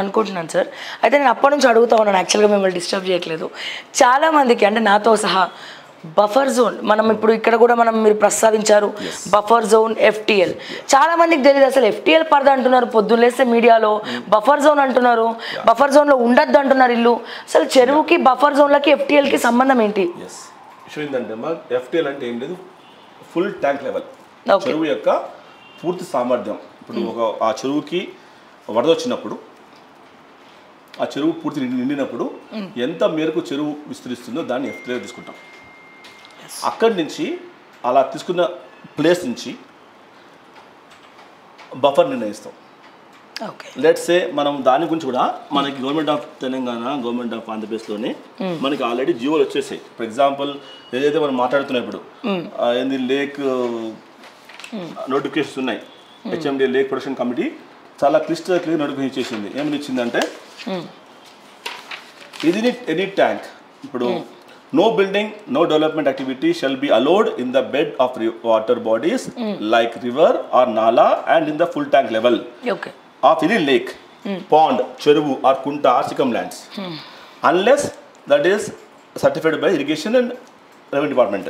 అనుకుంటున్నాను సార్. అయితే నేను అప్పటి నుంచి అడుగుతా ఉన్నాను, యాక్చువల్గా మిమ్మల్ని డిస్టర్బ్ చేయట్లేదు. చాలామందికి అంటే నాతో సహా బఫర్ జోన్, మనం ఇప్పుడు ఇక్కడ కూడా మీరు ప్రస్తావించారు బఫర్ జోన్, FTL. చాలా మందికి తెలియదు అసలు FTL పరిధి అంటున్నారు, పొద్దున్న లేస్తే మీడియాలో బఫర్ జోన్ అంటున్నారు, బఫర్ జోన్లో ఉండద్దు అంటున్నారు ఇల్లు. అసలు చెరువుకి బఫర్ జోన్లకి FTLకి సంబంధం ఏంటి? FTL అంటే ఏం లేదు, ఫుల్ ట్యాంక్ లెవెల్, చెరువు యొక్క పూర్తి సామర్థ్యం. ఇప్పుడు ఆ చెరువుకి వరద వచ్చినప్పుడు, ఆ చెరువు పూర్తి నిండినప్పుడు ఎంత మేరకు చెరువు విస్తరిస్తుందో దాన్ని FTL తీసుకుంటాం. అక్కడి నుంచి అలా తీసుకున్న ప్లేస్ నుంచి బఫర్ నిర్ణయిస్తాం. లెట్స్ సే మనం దాని గురించి కూడా మనకి government of Telangana, government of ఆంధ్రప్రదేశ్లోనే మనకి ఆల్రెడీ జీవోలు వచ్చేసాయి. ఫర్ ఎగ్జాంపుల్ ఏదైతే మనం మాట్లాడుతున్నాం ఇప్పుడు ఏంది లేక్ నోటిఫికేషన్స్ ఉన్నాయి. HMD లేక్ ప్రొటెక్షన్ కమిటీ చాలా క్లియర్ నోటిఫికేషన్ చేసింది. ఏమని ఇచ్చిందంటే ఇది ఎనీ ట్యాంక్, ఇప్పుడు no building, no development activity shall be allowed in the bed of water bodies like river or nala and in the full tank level of any lake, pond, cheruvu or kunta or circumlands unless that is certified by irrigation and revenue department.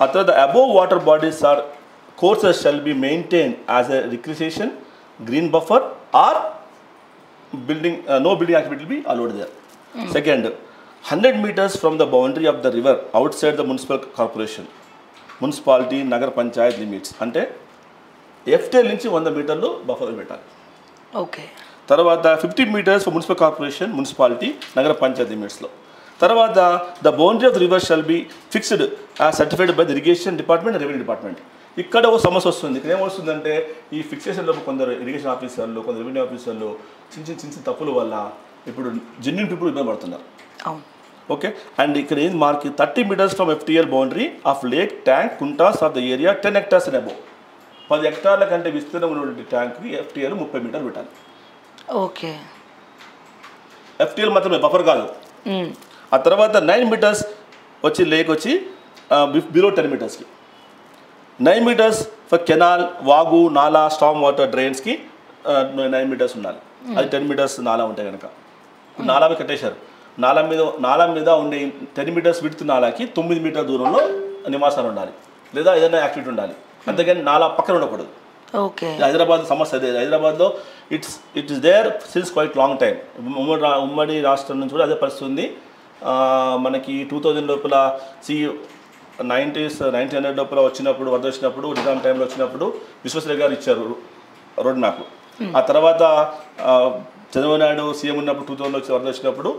After the above water bodies or courses shall be maintained as a recreation, green buffer or building, no building activity will be allowed there. Second, 100 meters from the boundary of the river outside the municipal corporation, municipality, nagar panchayat limits. అంటే FTL నుంచి 100 మీటర్లు buffer పెట్టాలి. తర్వాత 50 meters for municipal corporation, municipality, nagar panchayat లిమిట్స్లో. తర్వాత the boundary of the river shall be fixed certified by the irrigation department, revenue department. ఇక్కడ ఒక సమస్య వస్తుంది. ఇక్కడ ఏమొస్తుందంటే ఈ ఫిక్సేషన్లో కొందరు ఇరిగేషన్ ఆఫీసర్లు, కొందరు రెవెన్యూ ఆఫీసర్లు చిన్న తప్పుల వల్ల ఇప్పుడు జెన్యూన్ పీపుల్ ఇబ్బంది పడుతున్నారు. ఓకే, అండ్ ఇక్కడ ఏం mark 30 meters from FTL boundary of lake, tank, కుంటాస్ of the area 10 hectares and above. 10 హెక్టార్ల కంటే విస్తీర్ణం ఉన్నటువంటి ట్యాంక్కి FTL 30 మీటర్లు పెట్టాలి. ఓకే, FTL మాత్రమే, బఫర్ కాదు. ఆ తర్వాత 9 మీటర్స్ వచ్చి లేక్ వచ్చి బిలో 10 మీటర్స్కి, 9 మీటర్స్ ఫర్ కెనాల్, వాగు, నాలా, స్టామ్ వాటర్ డ్రైన్స్కి 9 మీటర్స్ ఉండాలి. అది 10 మీటర్స్ నాలా ఉంటాయి కనుక ఇప్పుడు నాలా కట్టేశారు. నాలా మీద ఉండే 10 మీటర్స్ విడ్త్ నాలాకి 9 మీటర్ల దూరంలో నివాసాలు ఉండాలి, లేదా ఏదైనా యాక్టివిటీ ఉండాలి. అంతేగాని నాలా పక్కన ఉండకూడదు. హైదరాబాద్ సమస్య అదే. హైదరాబాద్లో it's there since quite long time. ఉమ్మడి రాష్ట్రం నుంచి కూడా అదే పరిస్థితి ఉంది. మనకి 2000 లోపల 1900 లోపల వచ్చినప్పుడు, వరద వచ్చినప్పుడు, నిజాం టైంలో వచ్చినప్పుడు విశ్వేశ్వరయ్య గారు ఇచ్చారు రోడ్ మ్యాప్. ఆ తర్వాత చంద్రబాబు నాయుడు సీఎం ఉన్నప్పుడు 2000 వరద వచ్చినప్పుడు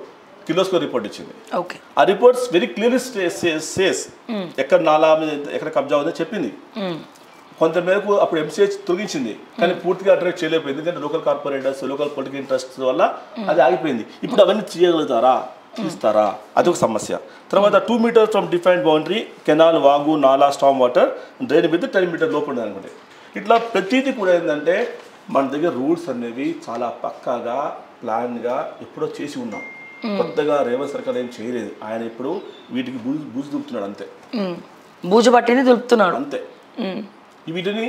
కిర్లోస్కర్ రిపోర్ట్ ఇచ్చింది. ఆ రిపోర్ట్స్ వెరీ క్లియర్లీ సేస్ ఎక్కడ నాలా మీద ఎక్కడ కబ్జా ఉందని చెప్పింది. కొంతమేరకు అప్పుడు MCH తొలగించింది, కానీ పూర్తిగా అట్రాక్ట్ చేయలేకపోయింది. ఎందుకంటే local corporators, local political interest వల్ల అది ఆగిపోయింది. ఇప్పుడు అవన్నీ చేయగలుగుతారా, తీస్తారా, అదొక సమస్య. తర్వాత 2 meters from defined boundary, canal, వాగు, నాలా, storm water drain with 10 meter లోపు ఉండాలి అనుకుంటే. ఇట్లా ప్రతిదీ కూడా ఏంటంటే మన దగ్గర రూల్స్ అనేవి చాలా పక్కాగా ప్లాన్గా ఎప్పుడో చేసి ఉన్నాం. కొత్తగా రేవంత్ సర్కార్ ఏం చేయలేదు. ఆయన ఇప్పుడు వీటికి బూజు దులుపుతున్నాడు, అంతే. బూజు పట్టిని దులుపుతున్నాడు, అంతే. వీటిని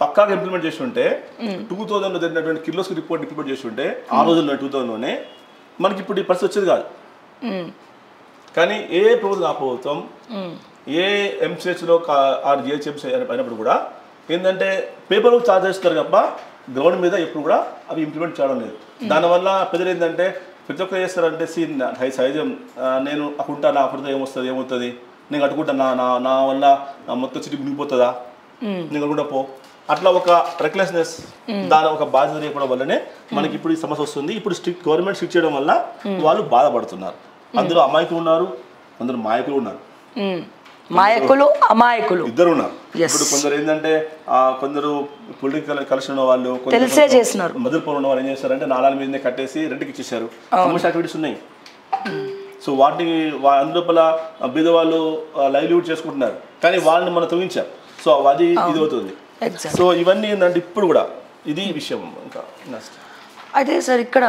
పక్కాగా ఇంప్లిమెంట్ చేసి ఉంటే 2000లో జరిగినటువంటి కిర్లోస్కర్ రిపోర్ట్ ఇంప్లిమెంట్ చేసి ఉంటే ఆ రోజుల్లో 2000లోనే మనకి ఇప్పుడు ఈ పరిస్థితి వచ్చేది కాదు. కానీ ఏ ప్రభుత్వం ఏ MCHలో GHMC అయినప్పుడు కూడా ఏంటంటే పేపర్ వర్క్ ఛార్జ్ చేస్తారు తప్ప గ్రౌండ్ మీద ఎప్పుడు కూడా అవి ఇంప్లిమెంట్ చేయడం లేదు. దానివల్ల ప్రజలు ఏంటంటే ప్రతి ఒక్కరు చేస్తారంటే సహజం, నేను అకుంటా, నా అప్పుడు ఏమవుతుంది, నేను కట్టుకుంటా, నా వల్ల మొత్తం సిటీ మునిగిపోతుందా, నేను కట్టుకుంటా పో, అట్లా ఒక రెక్లెస్నెస్, దాని ఒక బాధ్యత లేకపోవడం వల్లనే మనకి ఇప్పుడు ఈ సమస్య వస్తుంది. ఇప్పుడు గవర్నమెంట్ స్ట్రిక్ట్ చేయడం వల్ల వాళ్ళు బాధపడుతున్నారు. అందులో అమాయకులు ఉన్నారు, కొందరు మాయకులు ఉన్నారు. మాయకులు, అమాయకులు ఇద్దరు ఉన్నారు. ఇప్పుడు కొందరు ఏంటంటే కొందరు పొలిటికల్ కలెక్షన్ ఉన్న వాళ్ళు, తెలిసే చేస్తున్నారు. మధురపూర్ ఉన్న వాళ్ళు ఏం చేస్తారంటే నాలాల మీదనే కట్టేసి రెంట్కి ఇచ్చేసారు. కమర్షియల్ యాక్టివిటీస్ ఉన్నాయి. సో వాటిని అందులోపల బీద వాళ్ళు లైవ్లీవుడ్ చేసుకుంటున్నారు, కానీ వాళ్ళని మనం తొలగించారు. సో అది ఇది అవుతుంది. సో ఇవన్నీ ఏంటంటే ఇప్పుడు కూడా ఇది విషయం. ఇంకా అయితే సార్ ఇక్కడ